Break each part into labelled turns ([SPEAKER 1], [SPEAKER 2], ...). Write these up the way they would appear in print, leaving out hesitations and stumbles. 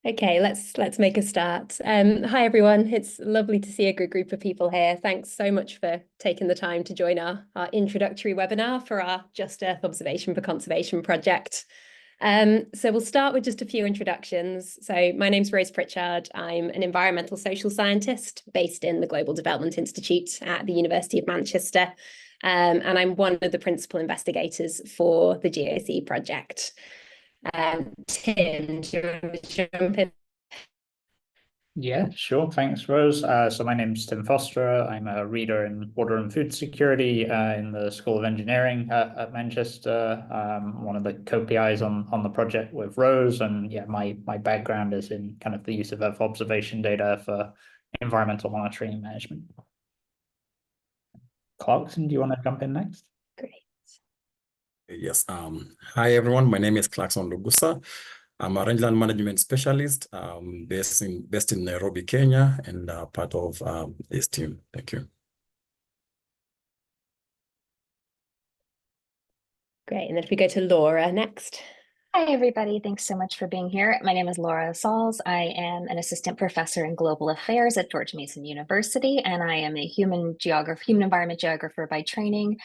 [SPEAKER 1] Okay, let's make a start. Hi everyone, it's lovely to see a good group of people here. Thanks so much for taking the time to join our introductory webinar for our Just Earth Observation for Conservation project. So we'll start with just a few introductions. So my name's Rose Pritchard. I'm an environmental social scientist based in the Global Development Institute at the University of Manchester. And I'm one of the principal investigators for the GOC project. Tim, do you want to jump in?
[SPEAKER 2] Yeah, sure. Thanks, Rose. So my name's Tim Foster. I'm a reader in water and food security in the School of Engineering at Manchester. One of the co-PIs on the project with Rose, and yeah, my background is in kind of the use of Earth observation data for environmental monitoring and management. Clarkson, do you want to jump in next?
[SPEAKER 1] Great.
[SPEAKER 3] Yes. Hi, everyone. My name is Klerkson Lugasa. I'm a rangeland management specialist based in Nairobi, Kenya, and part of this team. Thank you.
[SPEAKER 1] Great. And then if we go to Laura next.
[SPEAKER 4] Hi, everybody. Thanks so much for being here. My name is Laura Sauls. I am an assistant professor in global affairs at George Mason University, and I am a human environment geographer by training,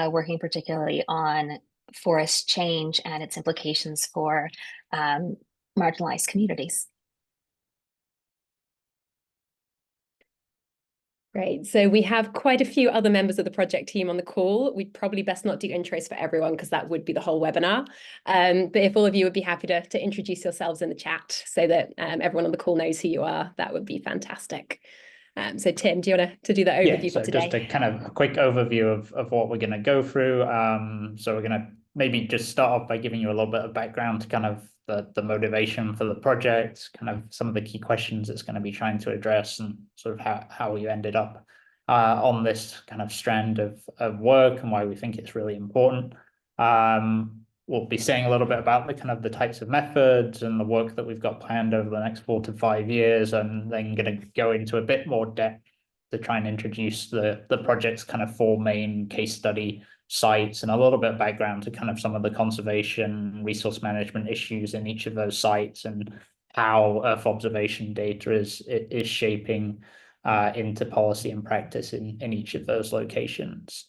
[SPEAKER 4] working particularly on forest change and its implications for marginalized communities.
[SPEAKER 1] Great. So we have quite a few other members of the project team on the call. We'd probably best not do intros for everyone because that would be the whole webinar. But if all of you would be happy to introduce yourselves in the chat so that everyone on the call knows who you are, that would be fantastic. So Tim, do you want to do that overview for today?
[SPEAKER 2] Just a kind of a quick overview of what we're going to go through. So we're going to maybe just start off by giving you a little bit of background to kind of the motivation for the project, kind of some of the key questions it's going to be trying to address, and sort of how you ended up on this kind of strand of work and why we think it's really important. We'll be saying a little bit about the types of methods and the work that we've got planned over the next 4 to 5 years, and then going to go into a bit more depth to try and introduce the project's kind of 4 main case study sites and a little bit of background to kind of some of the conservation resource management issues in each of those sites and how Earth observation data is shaping into policy and practice in each of those locations.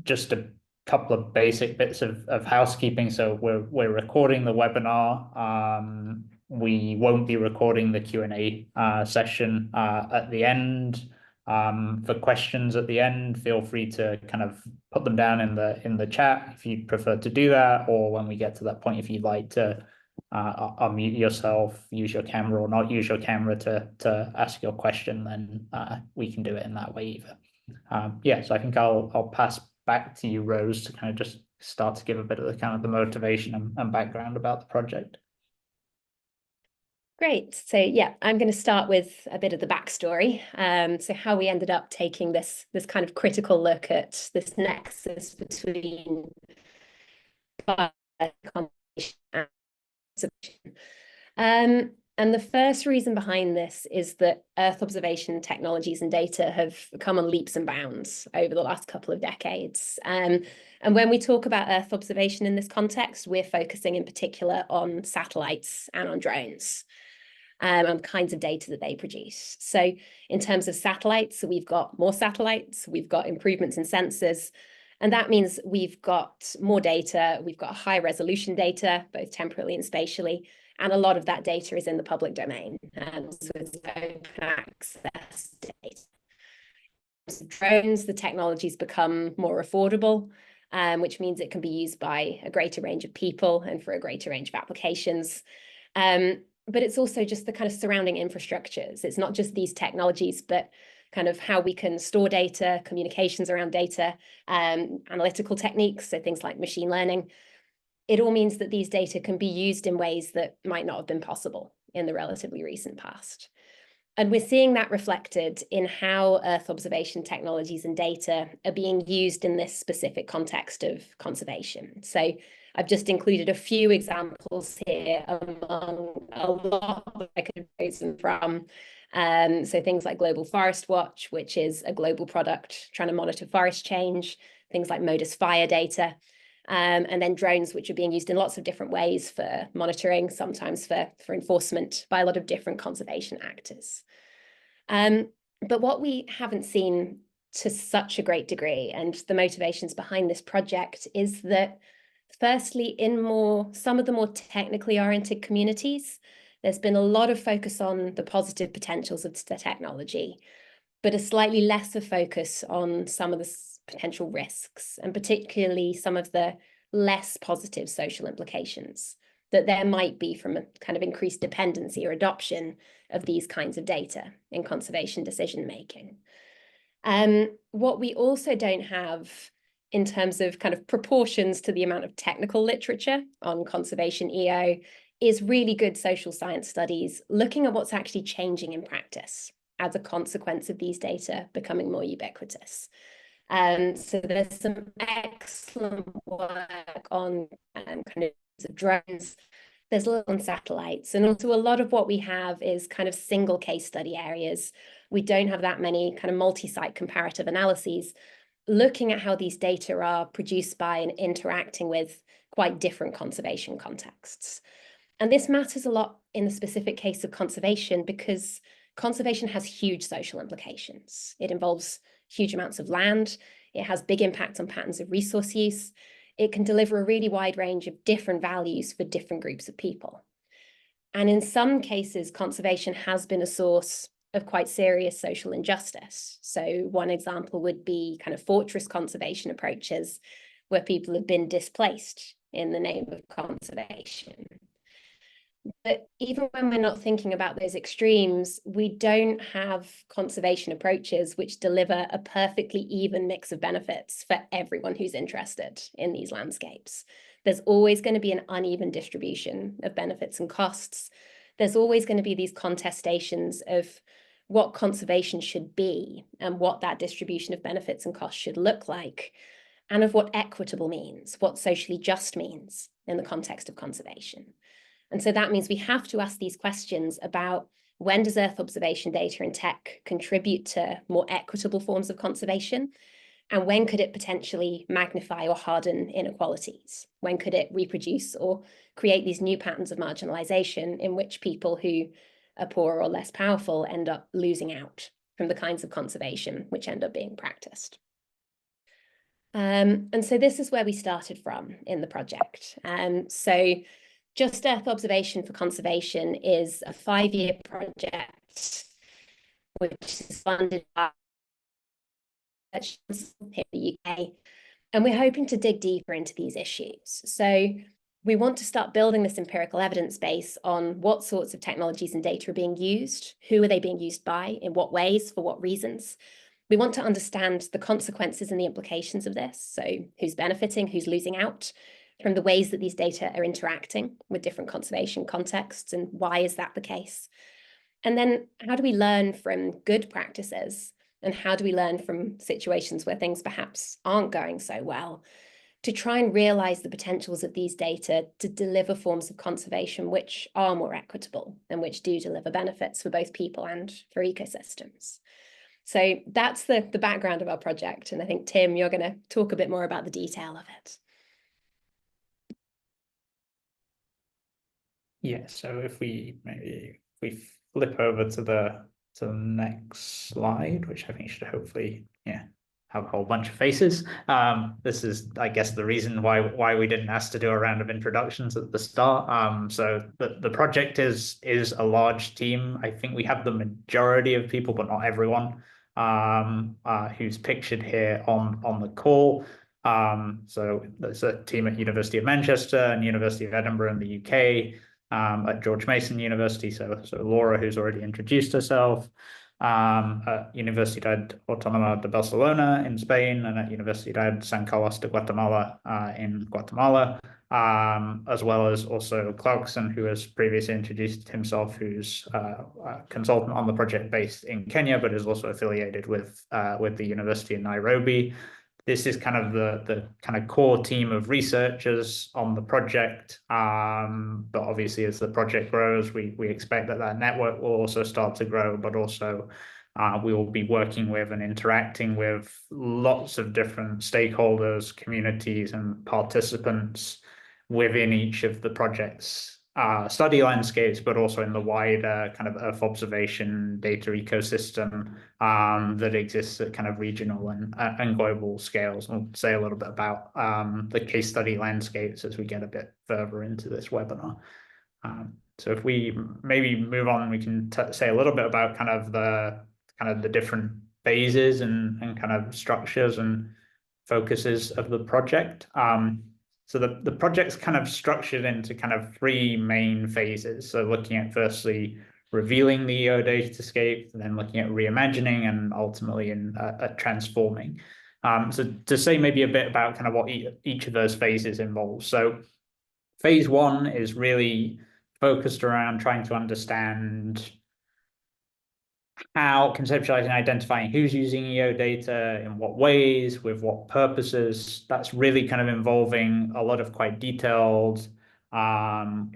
[SPEAKER 2] Just a couple of basic bits of housekeeping. So we're recording the webinar. We won't be recording the Q&A session at the end. For questions at the end, feel free to kind of put them down in the chat if you prefer to do that, or when we get to that point, if you'd like to unmute yourself, use your camera or not use your camera to ask your question, then we can do it in that way either. So I think I'll pass back to you, Rose, to kind of just start to give a bit of the motivation and background about the project.
[SPEAKER 1] Great. So yeah, I'm going to start with a bit of the backstory. So how we ended up taking this kind of critical look at this nexus between conservation and observation. And the first reason behind this is that Earth observation technologies and data have come on leaps and bounds over the last couple of decades. And when we talk about Earth observation in this context, we're focusing in particular on satellites and on drones. And the kinds of data that they produce. So in terms of satellites, we've got more satellites, we've got improvements in sensors, and that means we've got more data, we've got high resolution data, both temporally and spatially, and a lot of that data is in the public domain. So it's open access data. So drones, the technologies become more affordable, which means it can be used by a greater range of people and for a greater range of applications. But it's also just the kind of surrounding infrastructures. It's not just these technologies, but kind of how we can store data, communications around data, analytical techniques, so things like machine learning. It all means that these data can be used in ways that might not have been possible in the relatively recent past. And we're seeing that reflected in how Earth observation technologies and data are being used in this specific context of conservation. So I've just included a few examples here among a lot that I could have chosen from. So things like Global Forest Watch, which is a global product trying to monitor forest change, things like MODIS fire data. and then drones, which are being used in lots of different ways for monitoring, sometimes for enforcement by a lot of different conservation actors. But what we haven't seen to such a great degree, and the motivations behind this project, is that firstly, in some of the more technically oriented communities, there's been a lot of focus on the positive potentials of the technology, but a slightly lesser focus on some of the potential risks, and particularly some of the less positive social implications that there might be from a kind of increased dependency or adoption of these kinds of data in conservation decision making. What we also don't have in terms of kind of proportions to the amount of technical literature on conservation EO is really good social science studies looking at what's actually changing in practice as a consequence of these data becoming more ubiquitous. So there's some excellent work on kind of drones. There's a lot on satellites, and also a lot of what we have is kind of single case study areas. We don't have that many kind of multi-site comparative analyses looking at how these data are produced by and interacting with quite different conservation contexts. And this matters a lot in the specific case of conservation because conservation has huge social implications. It involves huge amounts of land. It has big impacts on patterns of resource use. It can deliver a really wide range of different values for different groups of people. And in some cases, conservation has been a source of quite serious social injustice. So one example would be kind of fortress conservation approaches where people have been displaced in the name of conservation. But even when we're not thinking about those extremes, we don't have conservation approaches which deliver a perfectly even mix of benefits for everyone who's interested in these landscapes. There's always going to be an uneven distribution of benefits and costs. There's always going to be these contestations of what conservation should be and what that distribution of benefits and costs should look like, and of what equitable means, what socially just means in the context of conservation. And so that means we have to ask these questions about when does Earth observation data and tech contribute to more equitable forms of conservation? And when could it potentially magnify or harden inequalities? When could it reproduce or create these new patterns of marginalization in which people who are poorer or less powerful end up losing out from the kinds of conservation which end up being practiced? And so this is where we started from in the project. So Just Earth Observation for Conservation is a 5-year project which is funded by here in the UK, and we're hoping to dig deeper into these issues. So we want to start building this empirical evidence base on what sorts of technologies and data are being used, who are they being used by, in what ways, for what reasons. We want to understand the consequences and the implications of this. So who's benefiting, who's losing out from the ways that these data are interacting with different conservation contexts, and why is that the case? And then how do we learn from good practices, and how do we learn from situations where things perhaps aren't going so well, to try and realize the potentials of these data to deliver forms of conservation which are more equitable and which do deliver benefits for both people and for ecosystems. So that's the background of our project. And I think, Tim, you're going to talk a bit more about the detail of it.
[SPEAKER 2] Yeah, so if we flip over to the next slide, which I think should hopefully have a whole bunch of faces. This is, I guess, the reason why we didn't ask to do a round of introductions at the start. So the project is a large team. I think we have the majority of people, but not everyone, who's pictured here on the call. So there's a team at University of Manchester and University of Edinburgh in the UK, at George Mason University, so Laura, who's already introduced herself, at Universidad Autónoma de Barcelona in Spain, and at Universidad San Carlos de Guatemala in Guatemala, as well as also Klerkson, who has previously introduced himself, who's a consultant on the project based in Kenya, but is also affiliated with the University in Nairobi. This is kind of the kind of core team of researchers on the project. But obviously, as the project grows, we expect that network will also start to grow, but also We will be working with and interacting with lots of different stakeholders, communities, and participants within each of the project's study landscapes, but also in the wider kind of Earth observation data ecosystem that exists at kind of regional and global scales. We'll say a little bit about the case study landscapes as we get a bit further into this webinar. So if we maybe move on, we can say a little bit about kind of the different phases and kind of structures and focuses of the project. So the project's kind of structured into kind of three main phases. So looking at firstly revealing the EO datascape, then looking at reimagining, and ultimately in transforming. So to say maybe a bit about kind of what each of those phases involves. So phase one is really focused around trying to understand how conceptualizing and identifying who's using EO data, in what ways, with what purposes. That's really kind of involving a lot of quite detailed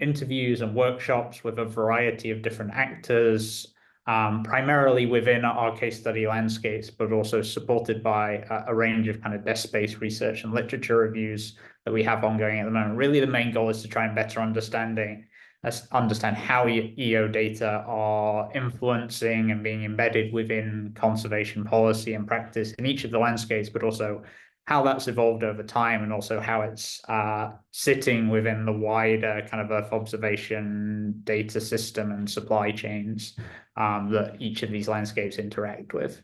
[SPEAKER 2] interviews and workshops with a variety of different actors, primarily within our case study landscapes, but also supported by a range of kind of desk-based research and literature reviews that we have ongoing at the moment. Really, the main goal is to try and better understand how EO data are influencing and being embedded within conservation policy and practice in each of the landscapes, but also how that's evolved over time, and also how it's sitting within the wider kind of Earth observation data system and supply chains that each of these landscapes interact with.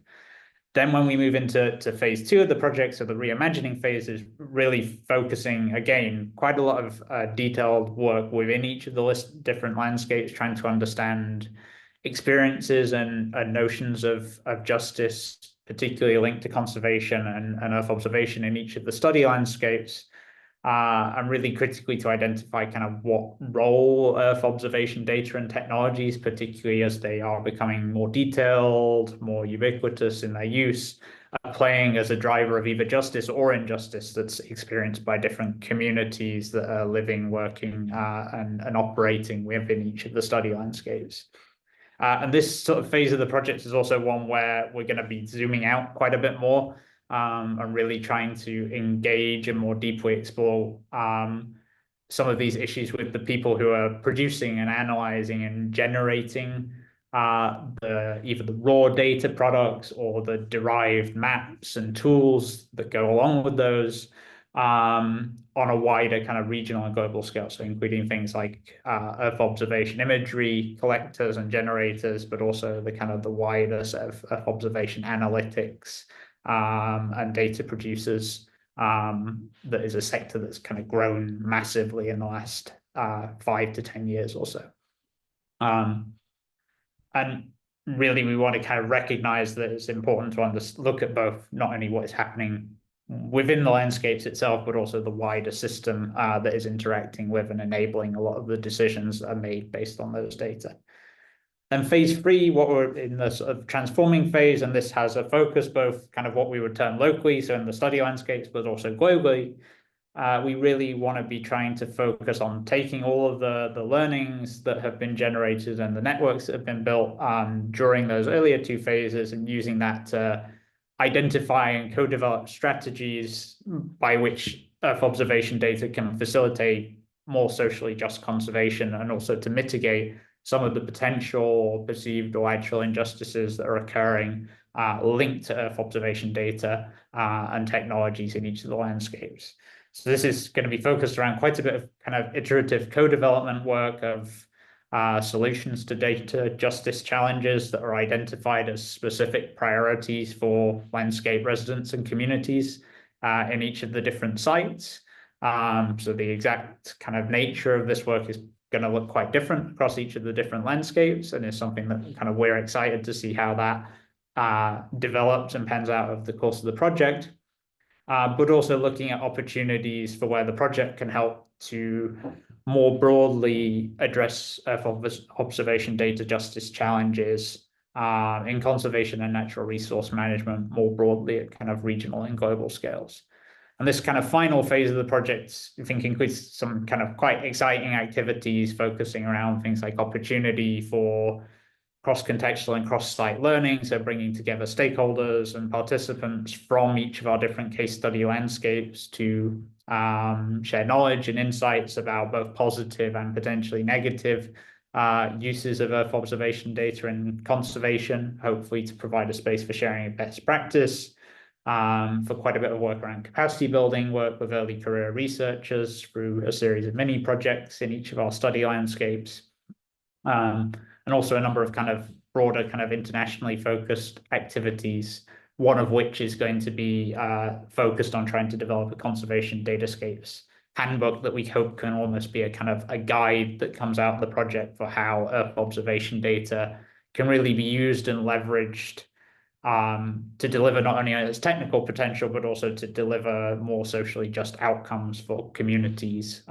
[SPEAKER 2] Then when we move into phase two of the project, so the reimagining phase is really focusing, again, quite a lot of detailed work within each of the different landscapes, trying to understand experiences and notions of justice, particularly linked to conservation and Earth observation in each of the study landscapes, and really critically to identify kind of what role Earth observation data and technologies, particularly as they are becoming more detailed, more ubiquitous in their use, are playing as a driver of either justice or injustice that's experienced by different communities that are living, working, and operating within each of the study landscapes. And this sort of phase of the project is also one where we're going to be zooming out quite a bit more, and really trying to engage and more deeply explore some of these issues with the people who are producing and analyzing and generating either the raw data products or the derived maps and tools that go along with those, on a wider kind of regional and global scale. So including things like Earth observation imagery, collectors and generators, but also the kind of the wider set of Earth observation analytics and data producers. That is a sector that's kind of grown massively in the last 5 to 10 years or so. And really, we want to kind of recognize that it's important to look at both, not only what is happening within the landscapes itself, but also the wider system that is interacting with and enabling a lot of the decisions that are made based on those data. Then phase three, what we're in the sort of transforming phase, and this has a focus both kind of what we would term locally, so in the study landscapes, but also globally. We really want to be trying to focus on taking all of the learnings that have been generated and the networks that have been built during those earlier two phases, and using that to identify and co-develop strategies by which Earth observation data can facilitate more socially just conservation, and also to mitigate some of the potential perceived or actual injustices that are occurring linked to Earth observation data and technologies in each of the landscapes. So this is going to be focused around quite a bit of kind of iterative co-development work of solutions to data justice challenges that are identified as specific priorities for landscape residents and communities in each of the different sites. So the exact kind of nature of this work is going to look quite different across each of the different landscapes, and is something that kind of we're excited to see how that develops and pans out over the course of the project. But also looking at opportunities for where the project can help to more broadly address Earth observation data justice challenges in conservation and natural resource management more broadly at kind of regional and global scales. And this kind of final phase of the project, I think, includes some kind of quite exciting activities focusing around things like opportunity for cross-contextual and cross-site learning, so bringing together stakeholders and participants from each of our different case study landscapes to share knowledge and insights about both positive and potentially negative uses of Earth observation data and conservation, hopefully to provide a space for sharing best practice, for quite a bit of work around capacity building, work with early career researchers through a series of mini projects in each of our study landscapes, and also a number of kind of broader kind of internationally focused activities, one of which is going to be focused on trying to develop a conservation datascapes handbook that we hope can almost be a kind of a guide that comes out of the project for how Earth observation data can really be used and leveraged to deliver not only its technical potential, but also to deliver more socially just outcomes for communities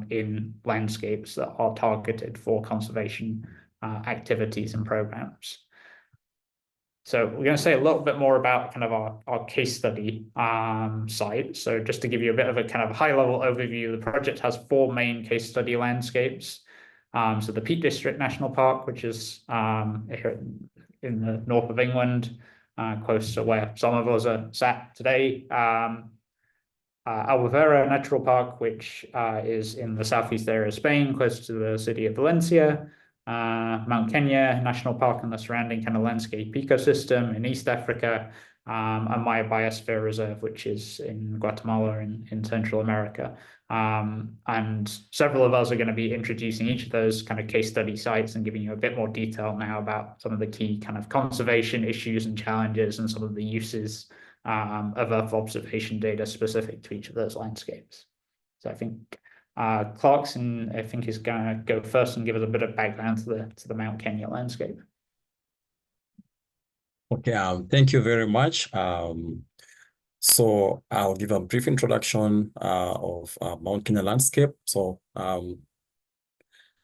[SPEAKER 2] in landscapes that are targeted for conservation activities and programs. So we're going to say a little bit more about kind of our case study site. So just to give you a bit of a kind of high-level overview, the project has 4 main case study landscapes. So the Peak District National Park, which is here in the north of England, close to where some of us are sat today. Albufera Natural Park, which is in the southeast area of Spain, close to the city of Valencia. Mount Kenya National Park and the surrounding kind of landscape ecosystem in East Africa, and Maya Biosphere Reserve, which is in Guatemala in Central America. And several of us are going to be introducing each of those kind of case study sites and giving you a bit more detail now about some of the key kind of conservation issues and challenges and some of the uses of Earth observation data specific to each of those landscapes. So I think Klerkson, I think, is going to go first and give us a bit of background to the Mount Kenya landscape.
[SPEAKER 3] Okay, thank you very much. So I'll give a brief introduction of Mount Kenya landscape. So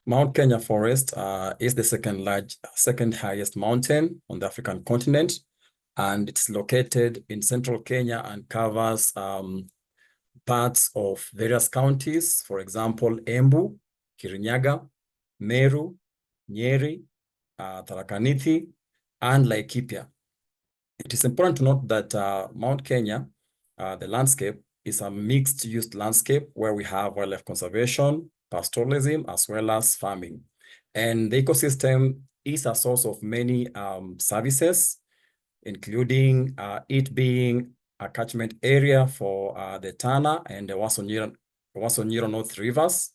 [SPEAKER 3] Mount Kenya forest is the second highest mountain on the African continent, and it's located in central Kenya and covers parts of various counties, for example, Embu, Kirinyaga, Meru, Nyeri, Tharaka Nithi, and Laikipia. It is important to note that Mount Kenya, the landscape, is a mixed-use landscape where we have wildlife conservation, pastoralism, as well as farming. And the ecosystem is a source of many services, including it being a catchment area for the Tana and the Wasonyiro North rivers,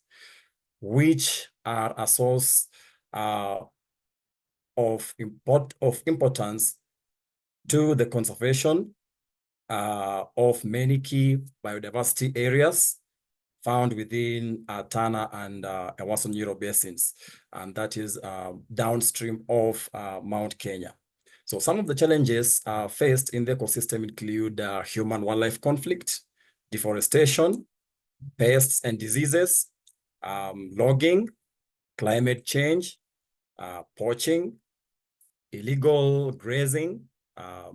[SPEAKER 3] which are a source of importance to the conservation of many key biodiversity areas found within Tana and Wasonyiro basins, and that is downstream of Mount Kenya. So some of the challenges faced in the ecosystem include human-wildlife conflict, deforestation, pests and diseases, logging, climate change, poaching, illegal grazing,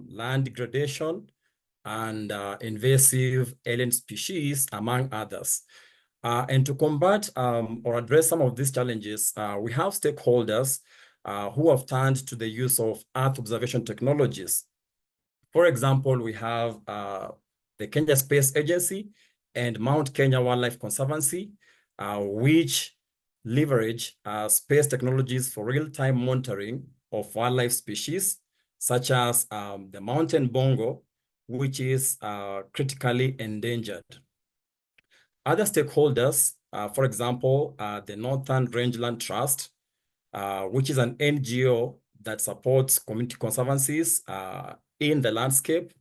[SPEAKER 3] land degradation, and invasive alien species, among others. And to combat or address some of these challenges, we have stakeholders who have turned to the use of Earth observation technologies. For example, we have the Kenya Space Agency and Mount Kenya Wildlife Conservancy, which leverage space technologies for real-time monitoring of wildlife species, such as the mountain bongo, which is critically endangered. Other stakeholders, for example, the Northern Rangeland Trust, which is an NGO that supports community conservancies in the landscape,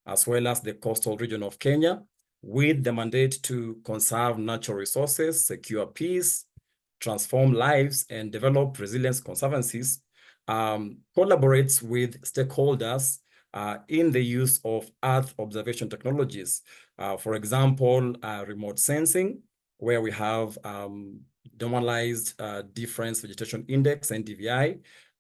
[SPEAKER 3] as well as the coastal region of Kenya, with the mandate to conserve natural resources, secure peace, transform lives, and develop resilience conservancies, collaborates with stakeholders in the use of Earth observation technologies. For example, remote sensing, where we have normalized difference vegetation index, NDVI,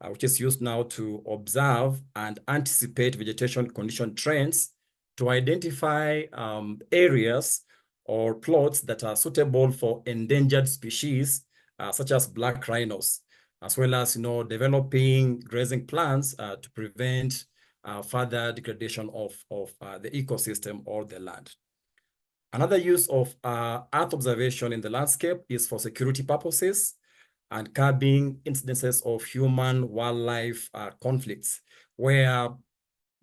[SPEAKER 3] which is used now to observe and anticipate vegetation condition trends to identify areas or plots that are suitable for endangered species, such as black rhinos. as well as, developing grazing plans to prevent further degradation of the ecosystem or the land. Another use of Earth observation in the landscape is for security purposes and curbing incidences of human-wildlife conflicts, where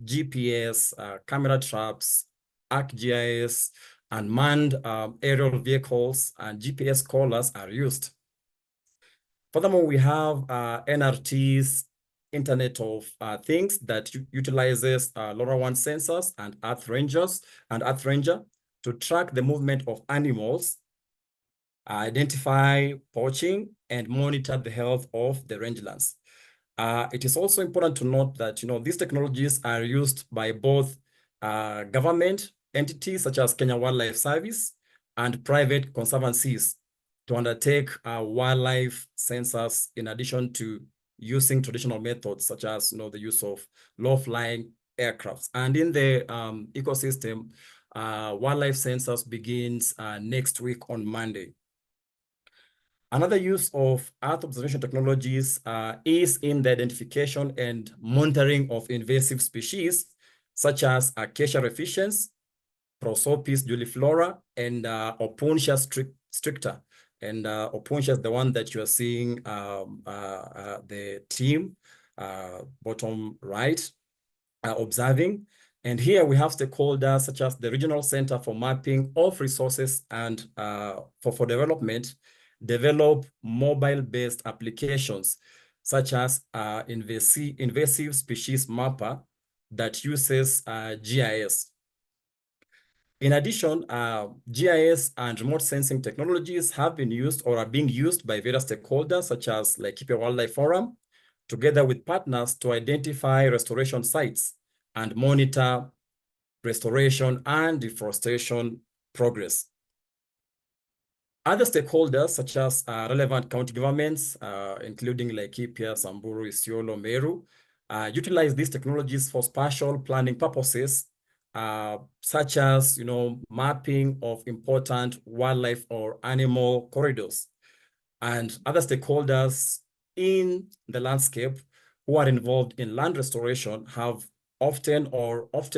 [SPEAKER 3] GPS, camera traps, ArcGIS, and manned aerial vehicles and GPS collars are used. Furthermore, we have NRT's Internet of Things that utilizes LoRaWAN sensors and Earth Ranger to track the movement of animals, identify poaching, and monitor the health of the rangelands. It is also important to note that these technologies are used by both government entities such as Kenya Wildlife Service and private conservancies to undertake wildlife census, in addition to using traditional methods such as the use of low-flying aircrafts. And in the ecosystem, wildlife census begins next week on Monday. Another use of Earth observation technologies is in the identification and monitoring of invasive species, such as Acacia reficiens, Prosopis juliflora, and Opuntia stricta. And Opuntia is the one that you are seeing the team bottom right observing. And here we have stakeholders such as the Regional Center for Mapping of Resources and for Development develop mobile-based applications such as invasive species mapper that uses GIS. In addition, GIS and remote sensing technologies have been used or are being used by various stakeholders such as Laikipia Wildlife Forum, together with partners to identify restoration sites and monitor restoration and deforestation progress. Other stakeholders, such as relevant county governments, including Laikipia, Samburu, Isiolo, Meru, utilize these technologies for spatial planning purposes, such as mapping of important wildlife or animal corridors. And other stakeholders in the landscape who are involved in land restoration have often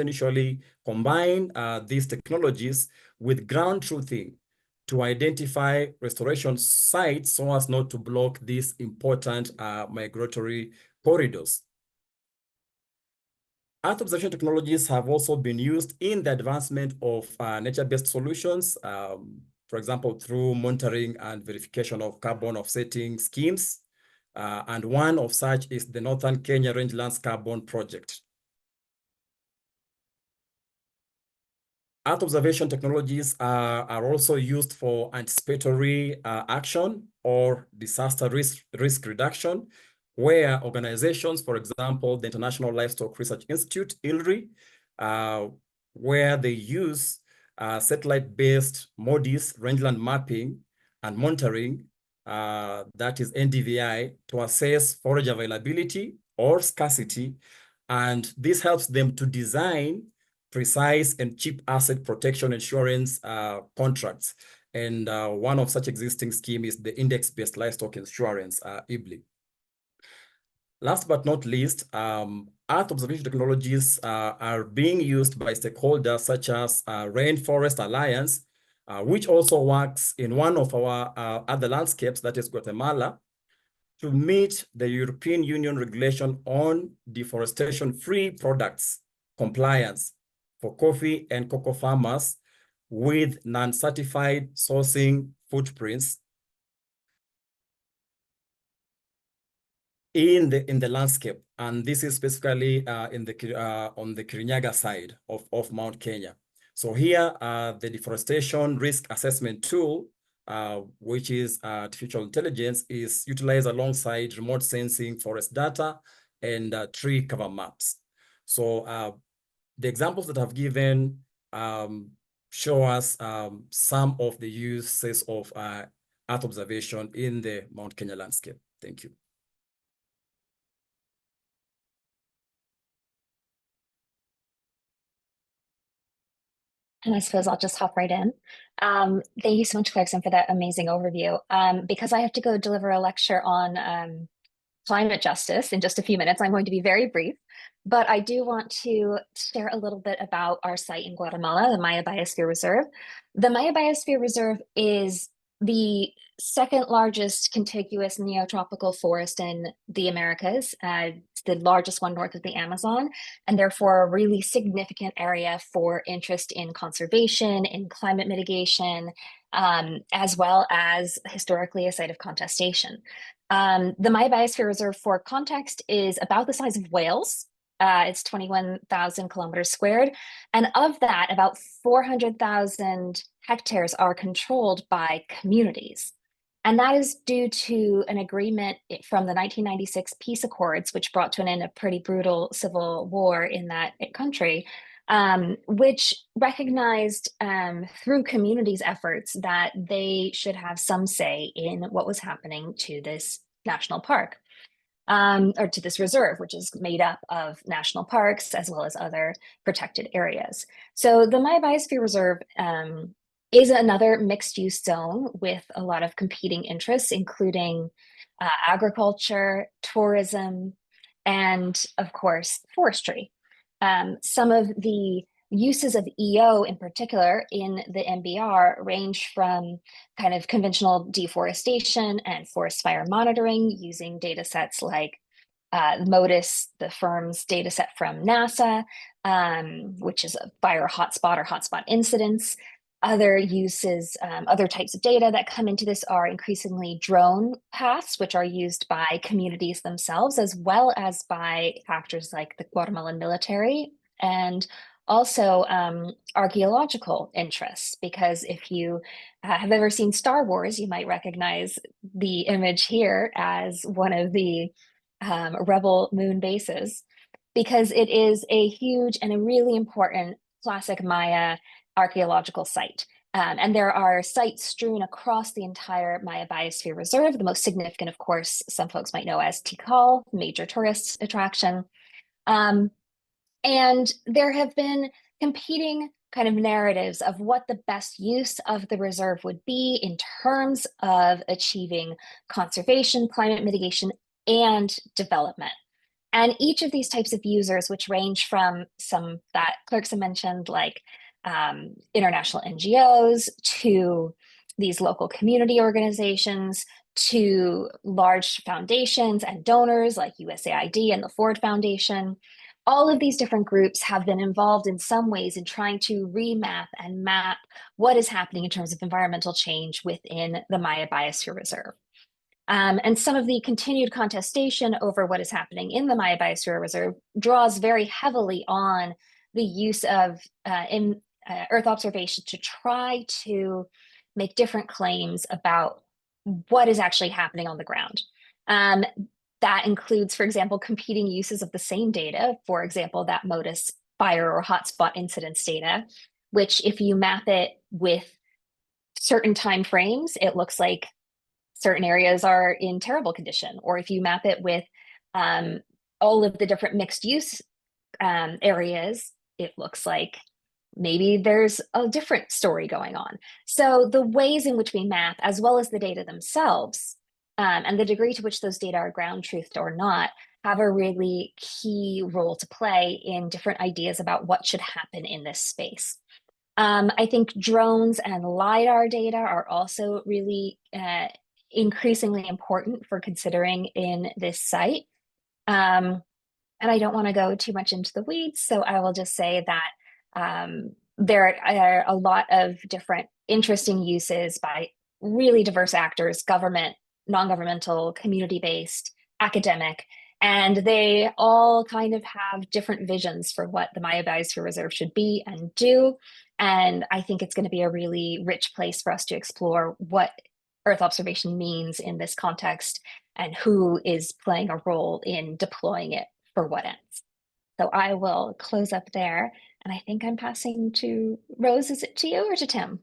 [SPEAKER 3] usually combine these technologies with ground truthing to identify restoration sites so as not to block these important migratory corridors. Earth observation technologies have also been used in the advancement of nature-based solutions, for example, through monitoring and verification of carbon offsetting schemes. And one of such is the Northern Kenya Rangelands Carbon Project. Earth observation technologies are also used for anticipatory action or disaster risk reduction, where organizations, for example, the International Livestock Research Institute, ILRI, where they use satellite-based MODIS, rangeland mapping and monitoring, that is NDVI, to assess forage availability or scarcity. And this helps them to design precise and cheap asset protection insurance contracts. And one of such existing scheme is the index-based livestock insurance, IBLI. Last but not least, Earth observation technologies are being used by stakeholders such as Rainforest Alliance, which also works in one of our other landscapes, that is Guatemala, to meet the European Union regulation on deforestation-free products compliance for coffee and cocoa farmers with non-certified sourcing footprints in the landscape. And this is specifically on the Kirinyaga side of Mount Kenya. So here, the deforestation risk assessment tool, which is artificial intelligence, is utilized alongside remote sensing, forest data, and tree cover maps. So the examples that I've given show us some of the uses of Earth observation in the Mount Kenya landscape. Thank you.
[SPEAKER 4] And I suppose I'll just hop right in. Thank you so much, Klerkson, for that amazing overview. Because I have to go deliver a lecture on climate justice in just a few minutes. I'm going to be very brief, but I do want to share a little bit about our site in Guatemala, the Maya Biosphere Reserve. The Maya Biosphere Reserve is the second largest contiguous neotropical forest in the Americas. It's the largest one north of the Amazon, and therefore a really significant area for interest in conservation, in climate mitigation, as well as historically a site of contestation. The Maya Biosphere Reserve, for context, is about the size of Wales. It's 21,000 kilometers squared. And of that, about 400,000 hectares are controlled by communities. And that is due to an agreement from the 1996 peace accords, which brought to an end a pretty brutal civil war in that country, which recognized through communities' efforts that they should have some say in what was happening to this national park. Or to this reserve, which is made up of national parks as well as other protected areas. So the Maya Biosphere Reserve is another mixed use zone with a lot of competing interests, including agriculture, tourism, and of course, forestry. Some of the uses of EO in particular in the MBR range from kind of conventional deforestation and forest fire monitoring using data sets like MODIS, the firm's data set from NASA, which is a fire hotspot or hotspot incidents. Other uses, other types of data that come into this are increasingly drone paths, which are used by communities themselves, as well as by actors like the Guatemalan military, and also archaeological interests, because if you have ever seen Star Wars, you might recognize the image here as one of the rebel moon bases, because it is a huge and a really important classic Maya archaeological site. And there are sites strewn across the entire Maya Biosphere Reserve. The most significant, of course, some folks might know as Tikal, major tourist attraction. And there have been competing kind of narratives of what the best use of the reserve would be in terms of achieving conservation, climate mitigation, and development. And each of these types of users, which range from some that Klerkson mentioned, like international NGOs, to these local community organizations, to large foundations and donors like USAID and the Ford Foundation, all of these different groups have been involved in some ways in trying to remap and map what is happening in terms of environmental change within the Maya Biosphere Reserve. And some of the continued contestation over what is happening in the Maya Biosphere Reserve draws very heavily on the use of Earth observation to try to make different claims about what is actually happening on the ground. That includes, for example, competing uses of the same data, for example, that MODIS fire or hotspot incidence data, which if you map it with certain time frames, it looks like certain areas are in terrible condition. Or if you map it with all of the different mixed use areas, it looks like maybe there's a different story going on. So the ways in which we map, as well as the data themselves, and the degree to which those data are ground truthed or not, have a really key role to play in different ideas about what should happen in this space. I think drones and LiDAR data are also really increasingly important for considering in this site. And I don't want to go too much into the weeds, so I will just say that there are a lot of different interesting uses by really diverse actors, government, non-governmental, community-based, academic, and they all kind of have different visions for what the Maya Biosphere Reserve should be and do. And I think it's going to be a really rich place for us to explore what Earth observation means in this context and who is playing a role in deploying it for what ends. So I will close up there, and I think I'm passing to Rose. Is it to you or to Tim?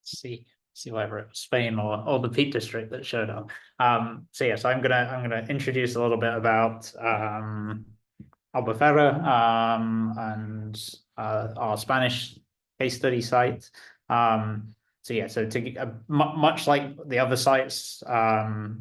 [SPEAKER 2] See whether it was Spain or the Peak District that showed up. So yes, I'm gonna introduce a little bit about Albufera and our Spanish case study site. so much like the other sites,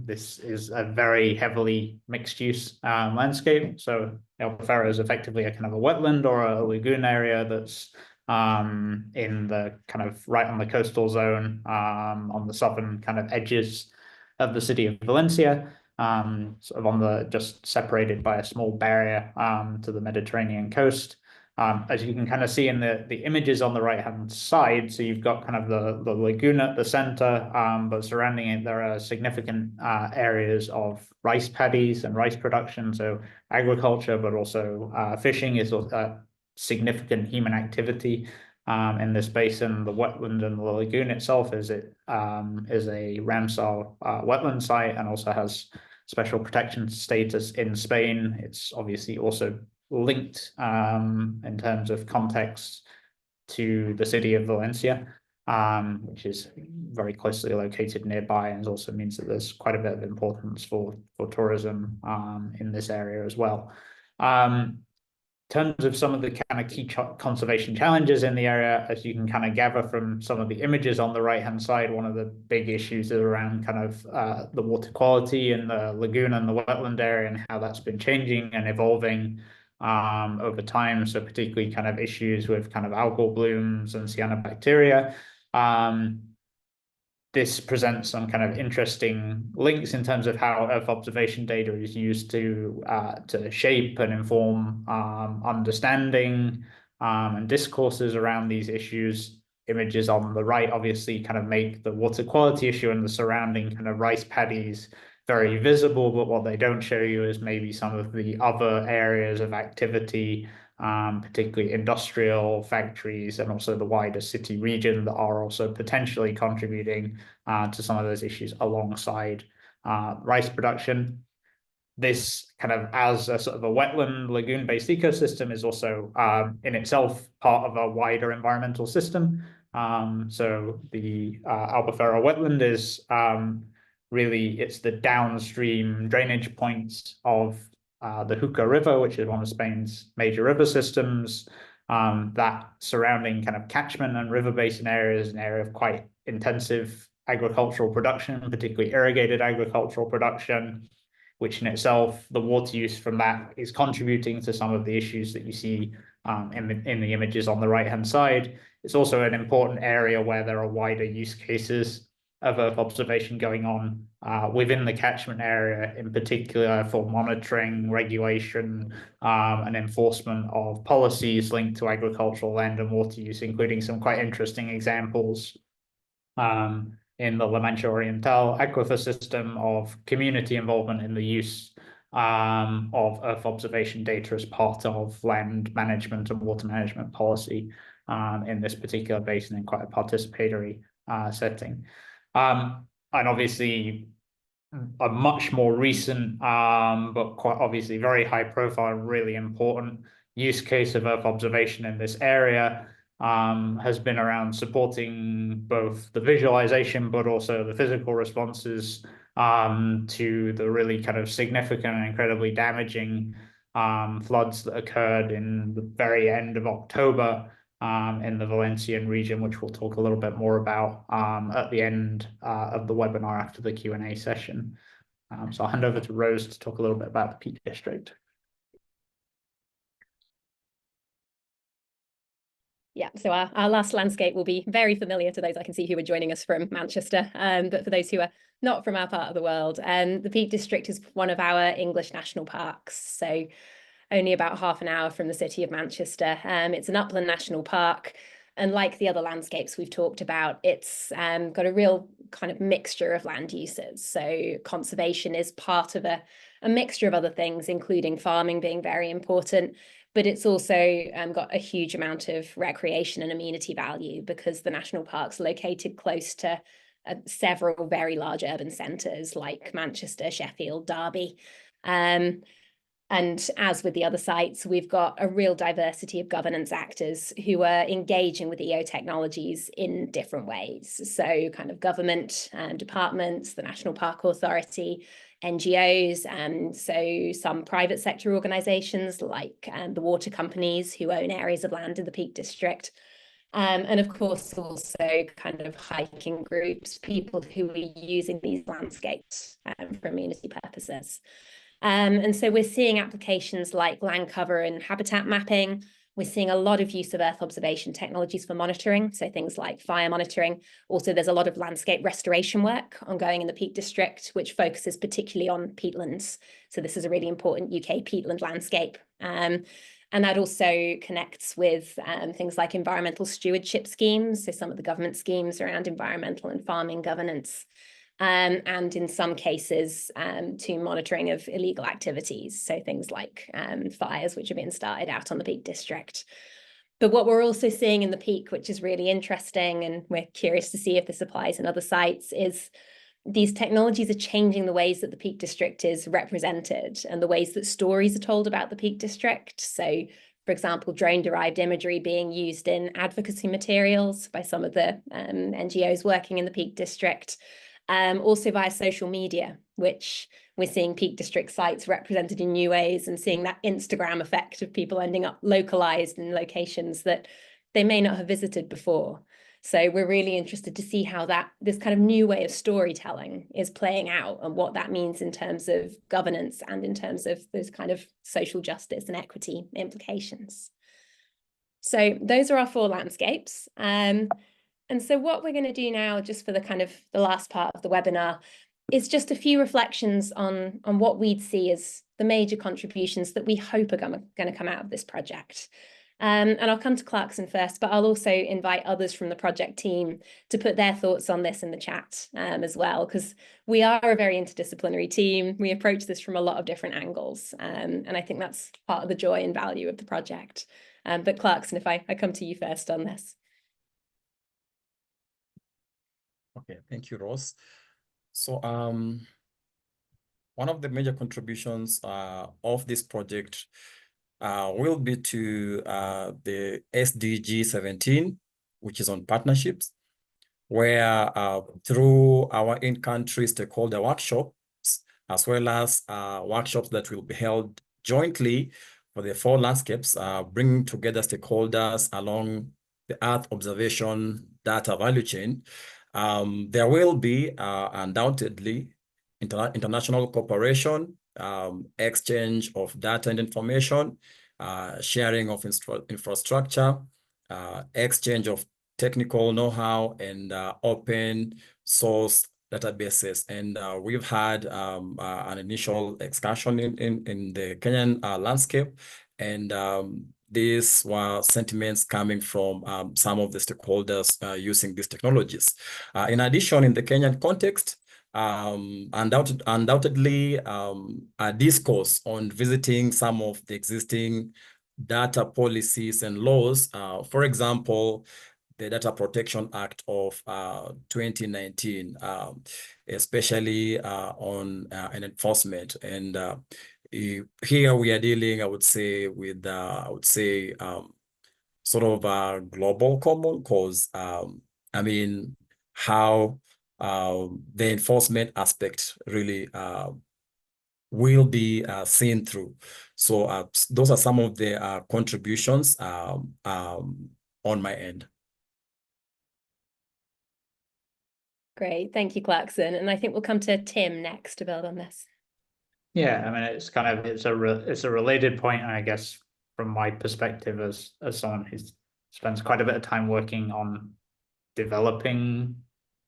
[SPEAKER 2] this is a very heavily mixed use landscape. So Albufeira is effectively a kind of a wetland or a lagoon area that's in the kind of right on the coastal zone, on the southern kind of edges of the city of Valencia, sort of on the just separated by a small barrier to the Mediterranean coast. As you can kind of see in the images on the right-hand side, so you've got kind of the lagoon at the center, but surrounding it, there are significant areas of rice paddies and rice production, so agriculture, but also fishing is a significant human activity in this basin. The wetland and the lagoon itself is a Ramsar wetland site and also has special protection status in Spain. It's obviously also linked in terms of context to the city of Valencia, which is very closely located nearby, and also means that there's quite a bit of importance for tourism in this area as well. In terms of some of the kind of key conservation challenges in the area, as you can kind of gather from some of the images on the right-hand side, one of the big issues is around kind of the water quality in the lagoon and the wetland area and how that's been changing and evolving over time. So particularly kind of issues with kind of algal blooms and cyanobacteria. This presents some kind of interesting links in terms of how Earth observation data is used to shape and inform understanding and discourses around these issues. Images on the right obviously kind of make the water quality issue and the surrounding kind of rice paddies very visible, but what they don't show you is maybe some of the other areas of activity, particularly industrial factories and also the wider city region that are also potentially contributing to some of those issues alongside rice production. This kind of as a sort of a wetland lagoon-based ecosystem is also in itself part of a wider environmental system. So the Albufeira wetland is really, it's the downstream drainage points of the Júcar River, which is one of Spain's major river systems. That surrounding kind of catchment and river basin area is an area of quite intensive agricultural production, particularly irrigated agricultural production, which in itself, the water use from that is contributing to some of the issues that you see in the images on the right-hand side. It's also an important area where there are wider use cases of Earth observation going on within the catchment area, in particular for monitoring, regulation, and enforcement of policies linked to agricultural land and water use, including some quite interesting examples in the La Mancha Oriental aquifer system of community involvement in the use of Earth observation data as part of land management and water management policy in this particular basin in quite a participatory setting. And obviously a much more recent, but quite obviously very high profile, really important use case of Earth observation in this area has been around supporting both the visualization, but also the physical responses to the really kind of significant and incredibly damaging floods that occurred in the very end of October in the Valencian region, which we'll talk a little bit more about at the end of the webinar after the Q&A session. So I'll hand over to Rose to talk a little bit about the Peak District.
[SPEAKER 1] Yeah, so our last landscape will be very familiar to those I can see who are joining us from Manchester, but for those who are not from our part of the world, the Peak District is one of our English national parks, so only about half an hour from the city of Manchester. It's an upland national park, and like the other landscapes we've talked about, it's got a real kind of mixture of land uses. So conservation is part of a mixture of other things, including farming being very important, but it's also got a huge amount of recreation and amenity value because the national park's located close to several very large urban centres like Manchester, Sheffield, Derby. And as with the other sites, we've got a real diversity of governance actors who are engaging with EO technologies in different ways. So kind of government departments, the National Park Authority, NGOs, and so some private sector organisations like the water companies who own areas of land in the Peak District, And of course, also kind of hiking groups, people who are using these landscapes for amenity purposes. And so we're seeing applications like land cover and habitat mapping. We're seeing a lot of use of Earth observation technologies for monitoring, so things like fire monitoring. Also, there's a lot of landscape restoration work ongoing in the Peak District, which focuses particularly on peatlands. So this is a really important UK peatland landscape. And that also connects with things like environmental stewardship schemes, so some of the government schemes around environmental and farming governance. And in some cases to monitoring of illegal activities, so things like fires which are being started out on the Peak District. But what we're also seeing in the Peak, which is really interesting, and we're curious to see if this applies in other sites, is these technologies are changing the ways that the Peak District is represented and the ways that stories are told about the Peak District. So, for example, drone-derived imagery being used in advocacy materials by some of the NGOs working in the Peak District. Also via social media, which we're seeing Peak District sites represented in new ways and seeing that Instagram effect of people ending up localized in locations that they may not have visited before. So we're really interested to see how this kind of new way of storytelling is playing out and what that means in terms of governance and in terms of those kind of social justice and equity implications. So those are our 4 landscapes. And so what we're going to do now, just for the last part of the webinar, is just a few reflections on what we'd see as the major contributions that we hope are going to come out of this project. And I'll come to Klerkson first, but I'll also invite others from the project team to put their thoughts on this in the chat as well, because we are a very interdisciplinary team. We approach this from a lot of different angles. And I think that's part of the joy and value of the project. But Klerkson, if I come to you first on this.
[SPEAKER 3] Okay, thank you, Rose. So one of the major contributions of this project will be to the SDG 17, which is on partnerships, where through our in-country stakeholder workshops, as well as workshops that will be held jointly for the 4 landscapes, bringing together stakeholders along the Earth observation data value chain, there will be undoubtedly international cooperation, exchange of data and information, sharing of infrastructure, exchange of technical know-how, and open source databases. And we've had an initial excursion in the Kenyan landscape, and these were sentiments coming from some of the stakeholders using these technologies. In addition, in the Kenyan context, undoubtedly a discourse on visiting some of the existing data policies and laws, for example, the Data Protection Act of 2019, especially on an enforcement. And here we are dealing, I would say, with sort of a global common cause. I mean, how the enforcement aspect really will be seen through. So those are some of the contributions on my end.
[SPEAKER 1] Great, thank you, Klerkson. And I think we'll come to Tim next to build on this.
[SPEAKER 2] Yeah, I mean, it's a related point, and I guess from my perspective as someone who spends quite a bit of time working on developing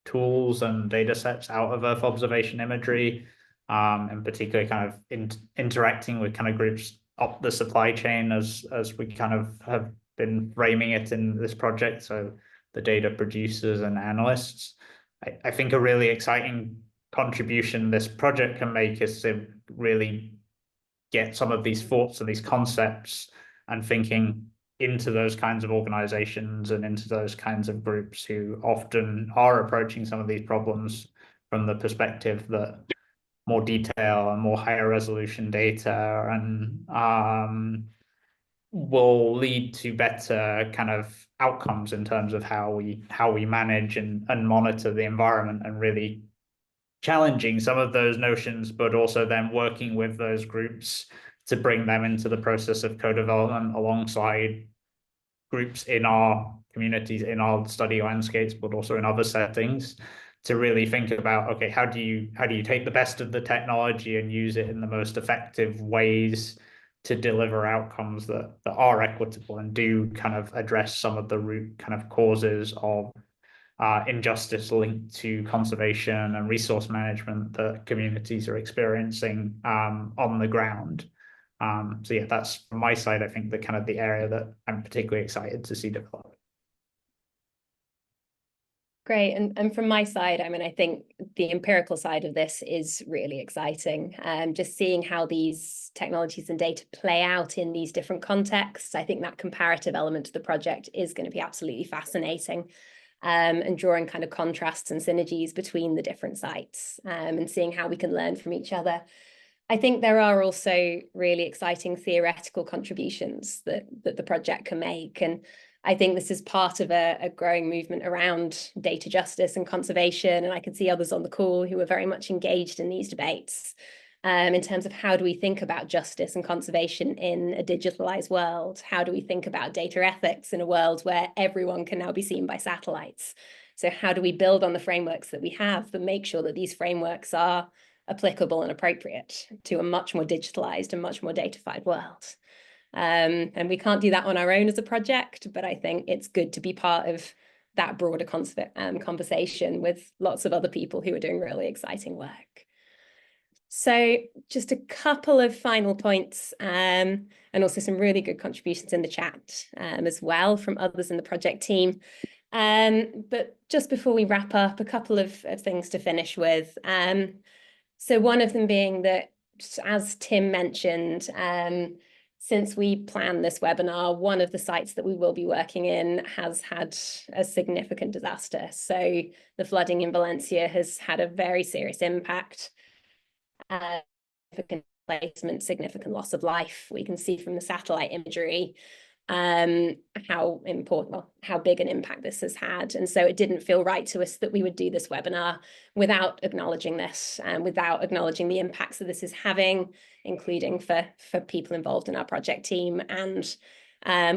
[SPEAKER 2] tools and data sets out of Earth observation imagery, and particularly kind of interacting with kind of groups up the supply chain as we kind of have been framing it in this project. So the data producers and analysts, I think a really exciting contribution this project can make is to really get some of these thoughts and these concepts and thinking into those kinds of organizations and into those kinds of groups who often are approaching some of these problems from the perspective that more detail and more higher resolution data and will lead to better kind of outcomes in terms of how we manage and monitor the environment, and really challenging some of those notions, but also then working with those groups to bring them into the process of co-development alongside groups in our communities, in our study landscapes, but also in other settings, to really think about, okay, how do you take the best of the technology and use it in the most effective ways to deliver outcomes that are equitable and do kind of address some of the root kind of causes of injustice linked to conservation and resource management that communities are experiencing on the ground. So yeah, that's from my side, I think, the kind of the area that I'm particularly excited to see develop.
[SPEAKER 1] Great. And from my side, I mean, I think the empirical side of this is really exciting. Just seeing how these technologies and data play out in these different contexts, I think that comparative element of the project is going to be absolutely fascinating. And drawing kind of contrasts and synergies between the different sites, and seeing how we can learn from each other. I think there are also really exciting theoretical contributions that the project can make. And I think this is part of a growing movement around data justice and conservation. And I can see others on the call who are very much engaged in these debates in terms of how do we think about justice and conservation in a digitalized world? How do we think about data ethics in a world where everyone can now be seen by satellites? So how do we build on the frameworks that we have, but make sure that these frameworks are applicable and appropriate to a much more digitalized and much more datafied world? And we can't do that on our own as a project, but I think it's good to be part of that broader conversation with lots of other people who are doing really exciting work. So just a couple of final points, and also some really good contributions in the chat as well from others in the project team. But just before we wrap up, a couple of things to finish with. So one of them being that, as Tim mentioned, since we planned this webinar, one of the sites that we will be working in has had a significant disaster. So the flooding in Valencia has had a very serious impact. Significant displacement, significant loss of life. We can see from the satellite imagery how big an impact this has had. And so it didn't feel right to us that we would do this webinar without acknowledging this and without acknowledging the impacts that this is having, including for people involved in our project team, and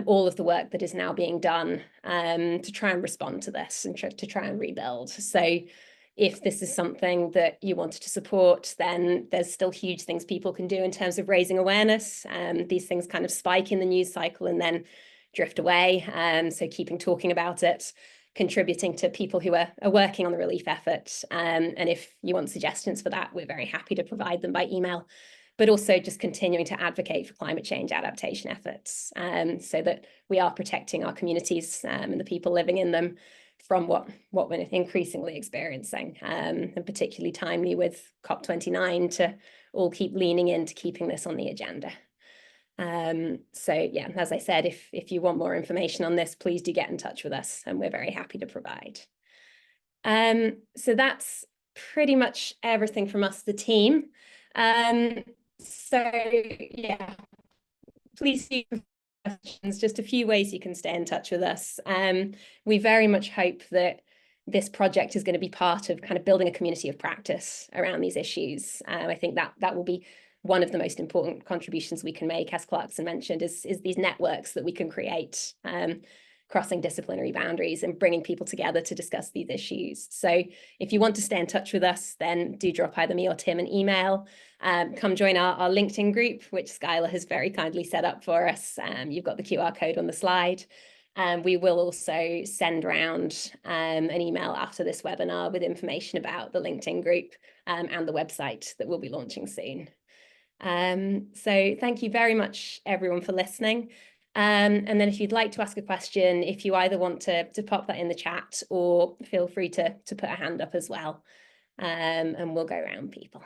[SPEAKER 1] all of the work that is now being done to try and respond to this and to try and rebuild. So if this is something that you wanted to support, then there's still huge things people can do in terms of raising awareness. These things kind of spike in the news cycle and then drift away. So keeping talking about it, contributing to people who are working on the relief effort. And if you want suggestions for that, we're very happy to provide them by email. But also just continuing to advocate for climate change adaptation efforts, so that we are protecting our communities and the people living in them from what we're increasingly experiencing, and particularly timely with COP29 to all keep leaning into keeping this on the agenda. So yeah, as I said, if you want more information on this, please do get in touch with us and we're very happy to provide. So that's pretty much everything from us, the team. So yeah, please do questions, just a few ways you can stay in touch with us. We very much hope that this project is going to be part of kind of building a community of practice around these issues. I think that will be one of the most important contributions we can make, as Klerkson mentioned, is these networks that we can create, crossing disciplinary boundaries and bringing people together to discuss these issues. So if you want to stay in touch with us, then do drop either me or Tim an email. Come join our LinkedIn group, which Skylar has very kindly set up for us. You've got the QR code on the slide. We will also send around an email after this webinar with information about the LinkedIn group and the website that we'll be launching soon. So thank you very much, everyone, for listening. And then if you'd like to ask a question, if you either want to pop that in the chat or feel free to put a hand up as well, and we'll go around people.